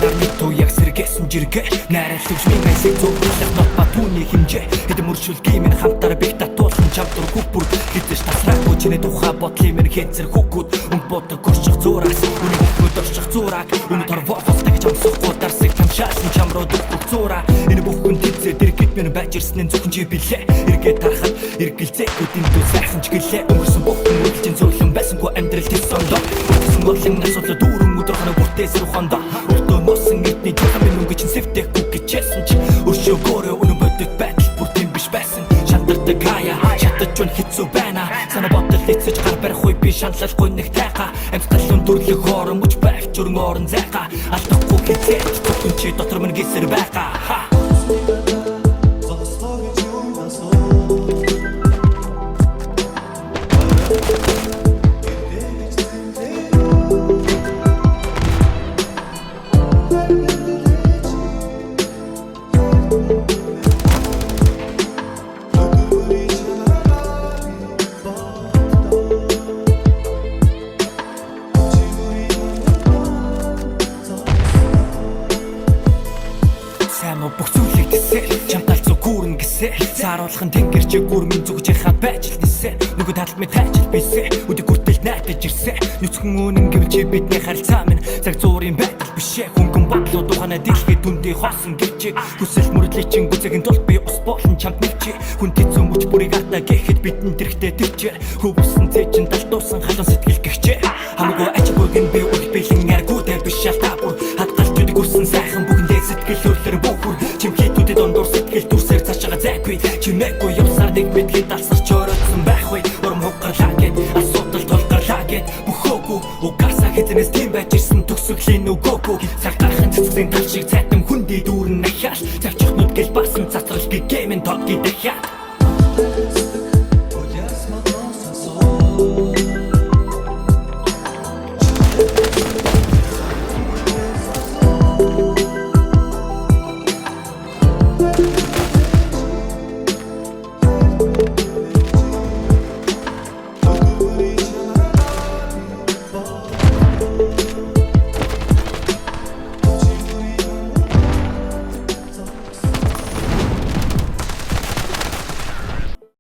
нарны туу яг сэргээсэн жиргээ найралж минь айсыг зөвхөлөх нотба түүний хэмжээ хэдэм өршүүлгийн минь хамтар бих татуулсан чамдур хүүпүр хэдэж тасраагүй чиний тухай бодлын минь хэнцэр хүүкүүд үнд бодог гөрчих зураас үнийг өгөхөд орчих зураг үнэ торвоолох гэж амсахгүй дарсыг тамшаасан чам руу дөрөх зураа энэ бүхэн тэнцээ дэргэд минь байж ирсэн зөвхөн чи билээ эргээд тарахад эргэлзээхүүдийн дүү сайхан ч гэлээ өнгөрсөн бүхэн үйлчин зөвлөн байсангүй амьдрал тэлсондоо утсан болон асуудал дүүрэн өдрөхнө бүртээсэр ухондоо өртөө носон эдний жуулан минь өнгөч сэвтэхгүй гэжсэн чи өршөөгөөрөө үнэн бодит байдал бүр тийм биш байсан шантардаг хаяа шатаж чун хэцүү байна санаа бодол эцэж гар барих үе би шаналлахгүй нэг тайха амьтал өндөрлөх хоорон мөч байх чөрөн орон зайха алдахгүй хизээ зөвхөн чи дотор минь гисэр байгаа бүх зүйлийг тэсээ чамтал зүг гүрэн гэсээ сааруулах нь тэнгэр чи гүрмийн зүгж хаад байж л нисэн нөгөө талд минь тайчл бисээ өдөг хүртэл найдаж ирсэн нүцгэн үнэн гэвэл чи бидний харилцаа минь цаг зуурын байдал бишээ хөнгөн бодлоо тухайна дэлхий дүндээ хоосон гэвчээ хүсэл мөрөдлөй чин гүцэгийн тулд би ус болон чамд нэгчээ хүн тэцэн мөч бүрийг ата гэхэд бидэнд тэрхтээ тэрчээ хөвсөн цээжин талтуусан халуун сэтгэл гихчээ хамаагүй ачаагүй гэн би үл бэлэн аргуудаа биш шалтаа бүр хадгалж үдэг үрсэн сайхан бүгдээ сэтгэл хөдлөр бүхүр чимхийдүүдэд ондор сэтгэл дүрсээр цаашаа зайгүй чимээгүй явсаар нэг мэдгээд алсарч ороодсон байх вэ